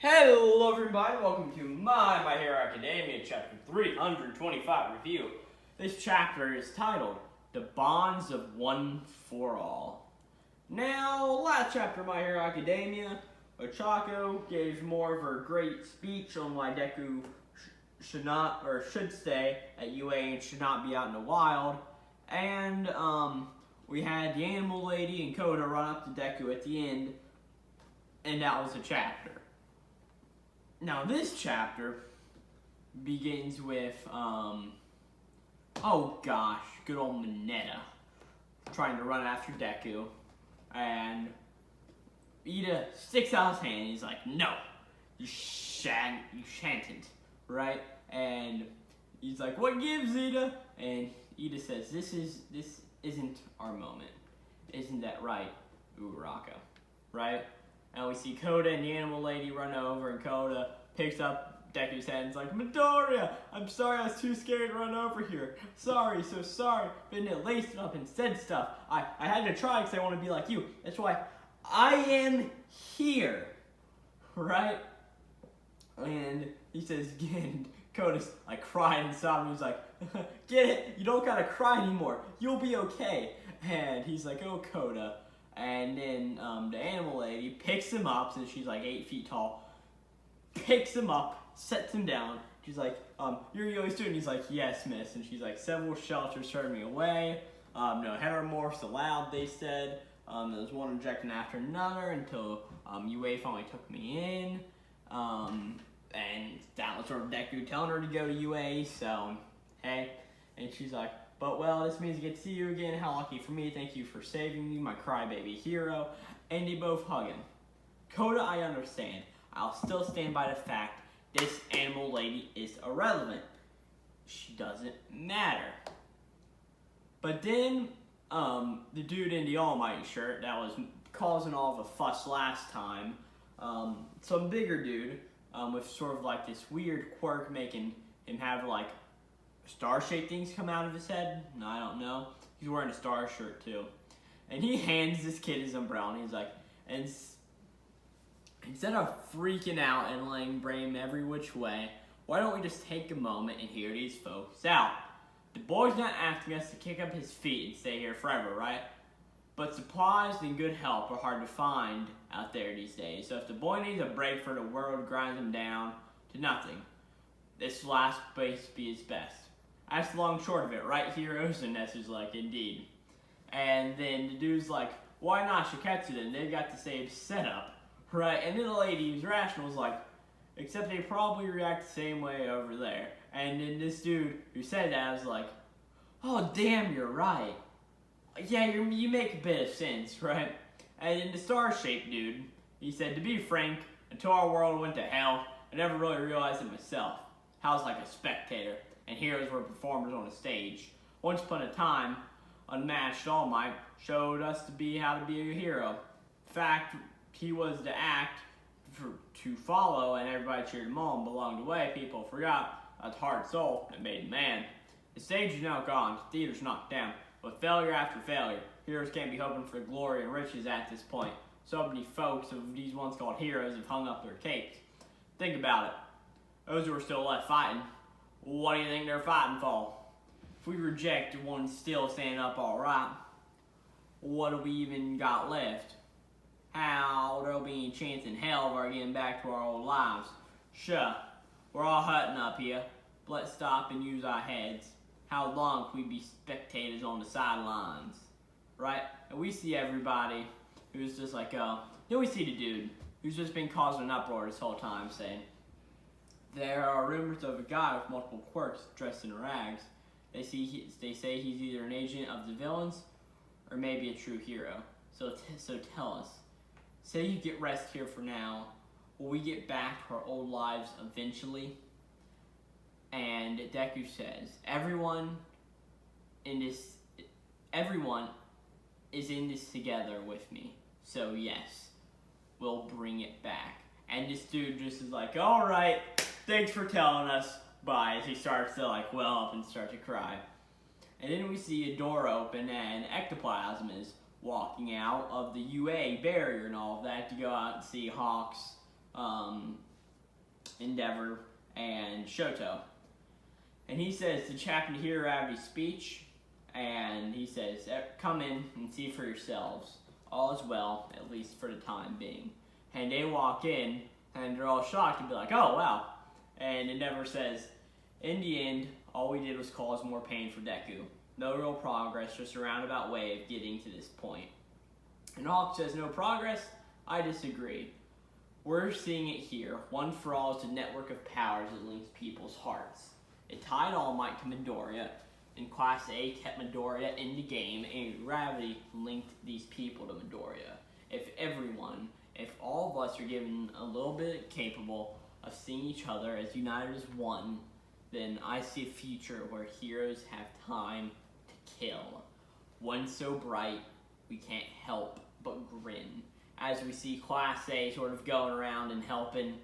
Hello everybody, welcome to My Hero Academia Chapter 325 review. This chapter is titled, The Bonds of One for All. Now, last chapter of My Hero Academia, Ochako gave more of her great speech on why Deku should stay at UA and should not be out in the wild. And we had the animal lady and Koda run up to Deku at the end, and that was the chapter. Now this chapter begins with, oh gosh, good old Mineta trying to run after Deku, and Ida sticks out his hand and he's like, no, you shan't, right? And he's like, what gives, Ida? And Ida says, this isn't our moment. Isn't that right, Uraraka, right? And we see Koda and the animal lady run over, and Koda picks up Deku's head and is like, Midoriya, I'm sorry, I was too scared to run over here. Sorry, so sorry. But then it laced it up and said stuff. I had to try because I want to be like you. That's why I am here, right? And he says, and Koda's like crying and sobbing. He's like, get it? You don't gotta cry anymore. You'll be okay. And he's like, oh, Koda. And then the animal lady picks him up, since she's like 8 feet tall, picks him up, sets him down. She's like, you're a UA student? He's like, yes, miss. And she's like, several shelters turned me away. No heteromorphs allowed, they said. There was one rejection after another until UA finally took me in. And that was sort of Deku telling her to go to UA, so, hey. And she's like, but well, this means I get to see you again. How lucky for me. Thank you for saving me, my crybaby hero. And they both hug him. Koda, I understand. I'll still stand by the fact this animal lady is irrelevant. She doesn't matter. But then, the dude in the All Might shirt that was causing all of a fuss last time, some bigger dude, with sort of like this weird quirk making him have like star-shaped things come out of his head. No, I don't know. He's wearing a star shirt too. And he hands this kid his umbrella and he's like, and instead of freaking out and laying blame every which way, why don't we just take a moment and hear these folks out? The boy's not asking us to kick up his feet and stay here forever, right? But supplies and good help are hard to find out there these days. So if the boy needs a break for the world grinds him down to nothing, this last place be his best. That's the long short of it, right, heroes? And Ness is like, indeed. And then the dude's like, why not Shiketsu then? They've got the same setup, right? And then the lady who's rational was like, except they probably react the same way over there. And then this dude who said that was like, oh, damn, you're right. Yeah, you make a bit of sense, right? And then the star-shaped dude, he said, to be frank, until our world went to hell, I never really realized it myself. I was like a spectator, and heroes were performers on a stage. Once upon a time, unmatched All Might showed us how to be a hero. In fact, he was the act to follow, and everybody cheered him on. But along the way, people forgot that heart and soul that made a man. The stage is now gone, the theater's knocked down. With failure after failure, heroes can't be hoping for glory and riches at this point. So many folks of these once called heroes have hung up their capes. Think about it. Those who are still left fighting, what do you think they're fighting for? If we reject the ones still standing up alright, what do we even got left? How there'll be any chance in hell of our getting back to our old lives? Sure, we're all hurting up here, but let's stop and use our heads. How long can we be spectators on the sidelines? Right? And we see everybody who's just like, then we see the dude who's just been causing an uproar this whole time saying, there are rumors of a guy with multiple quirks dressed in rags. They say he's either an agent of the villains or maybe a true hero. So tell us, say you get rest here for now, will we get back to our old lives eventually? And Deku says, everyone is in this together with me. So yes, we'll bring it back. And this dude just is like, all right, thanks for telling us. Bye. As he starts to like well up and start to cry. And then we see a door open and Ectoplasm is walking out of the UA barrier and all of that to go out and see Hawk's Endeavor, and Shoto. And he says the chapter to hear Ravi's speech, and he says, come in and see for yourselves. All is well, at least for the time being. And they walk in, and they're all shocked and be like, oh, wow. And Endeavor says, in the end, all we did was cause more pain for Deku. No real progress, just a roundabout way of getting to this point. And Hawk says, no progress? I disagree. We're seeing it here. One for All is a network of powers that links people's hearts. It tied All Might to Midoriya, and Class A kept Midoriya in the game, and gravity linked these people to Midoriya. If all of us are given a little bit capable of seeing each other as united as one, then I see a future where heroes have time to kill. One so bright, we can't help but grin. As we see Class A sort of going around and helping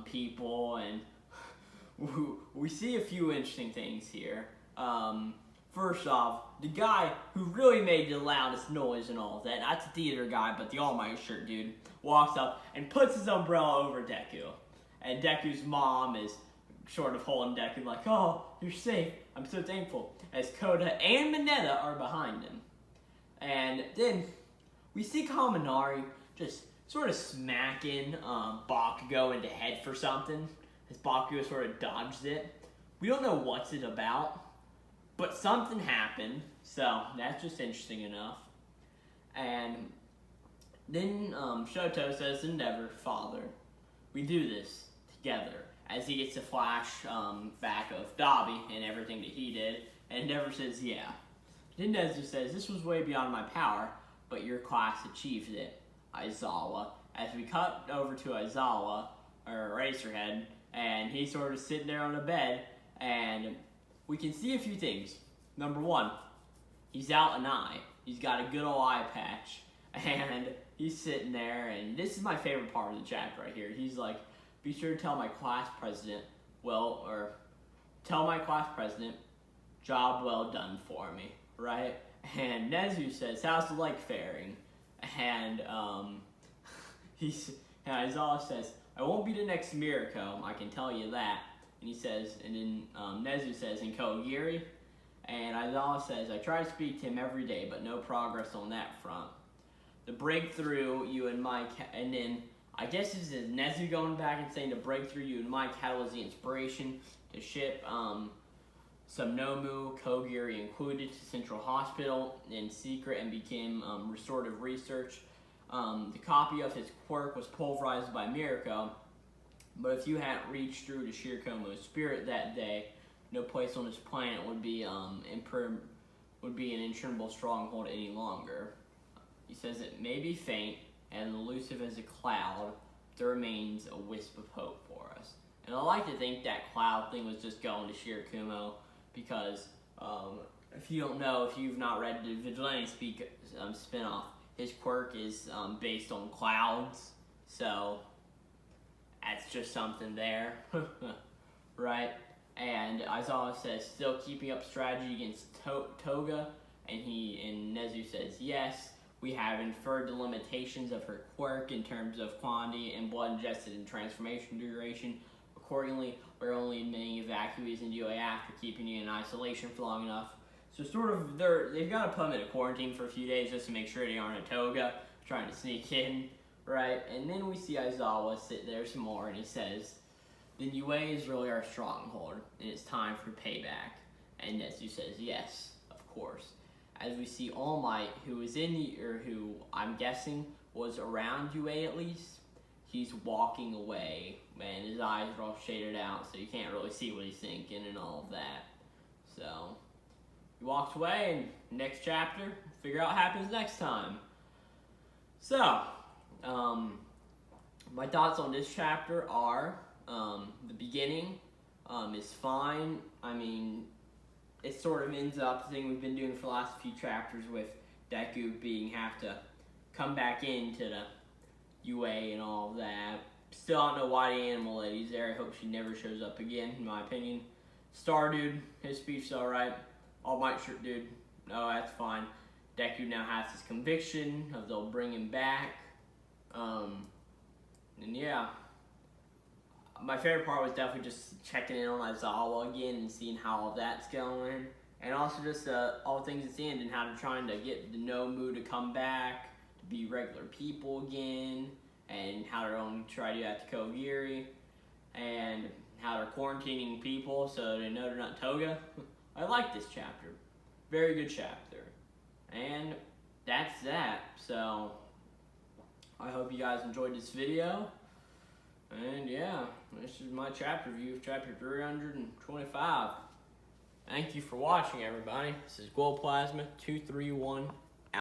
people, and we see a few interesting things here. First off, the guy who really made the loudest noise and all of that, not the theater guy, but the All Might shirt dude, walks up and puts his umbrella over Deku. And Deku's mom is sort of holding Deku like, oh, you're safe, I'm so thankful. As Koda and Mineta are behind him. And then we see Kaminari just sort of smacking Bakugo in the head for something, as Bakugo sort of dodged it. We don't know what's it about, but something happened, so that's just interesting enough. And then Shoto says to Endeavor, Father, we do this together, as he gets a flash back of Dabi and everything that he did, and Endeavor says, yeah. Then Nezu says, this was way beyond my power, but your class achieved it, Aizawa. As we cut over to Aizawa, or Eraserhead, and he's sort of sitting there on a bed, and we can see a few things. Number one, he's out an eye. He's got a good old eye patch, and he's sitting there, and this is my favorite part of the chapter right here. He's like, be sure to tell my class president, job well done for me, right? And Nezu says, how's the lake faring? And Aizawa says, I won't be the next Mirako, I can tell you that. And he says, and then Nezu says, in Kogiri? And Aizawa says, I try to speak to him every day, but no progress on that front. The breakthrough you and Mike, and then I guess this is Nezu going back and saying the breakthrough you and Mike had was the inspiration to ship some Nomu, Kogiri included, to Central Hospital in secret and became restorative research. The copy of his quirk was pulverized by Mirako, but if you hadn't reached through to Shirakomo's spirit that day, no place on this planet would be an insurmountable stronghold any longer. He says it may be faint and elusive as a cloud, there remains a wisp of hope for us. And I like to think that cloud thing was just going to Shirakumo, because if you don't know, if you've not read the Vigilante spinoff, his quirk is based on clouds, so that's just something there, right? And Aizawa says, still keeping up strategy against Toga, and Nezu says, yes, we have inferred the limitations of her quirk in terms of quantity and blood ingested and transformation duration. Accordingly, we're only admitting evacuees into UA after keeping you in isolation for long enough. So sort of, they've got to put them in a quarantine for a few days just to make sure they aren't a Toga trying to sneak in, right? And then we see Aizawa sit there some more, and he says, then UA is really our stronghold, and it's time for payback. And Nezu says, yes, of course. As we see All Might, who I'm guessing was around UA at least, he's walking away, and his eyes are all shaded out, so you can't really see what he's thinking and all of that. So he walks away, and next chapter, figure out what happens next time. So, my thoughts on this chapter are, the beginning is fine. I mean, it sort of ends up the thing we've been doing for the last few chapters with Deku have to come back into the UA and all of that. Still don't know why the animal lady's there. I hope she never shows up again, in my opinion. Star Dude, his speech is alright. All Might Shirt Dude, no, that's fine. Deku now has his conviction of they'll bring him back. And yeah, My favorite part was definitely just checking in on Aizawa again and seeing how all that's going. And also just all the things at the end and how they're trying to get the Nomu to come back, to be regular people again, and how they're going to try to do that to Kogiri, and how they're quarantining people so they know they're not Toga. I like this chapter. Very good chapter. And that's that. So, I hope you guys enjoyed this video. And yeah, this is my chapter review of chapter 325. Thank you for watching, everybody. This is Glowplasma231.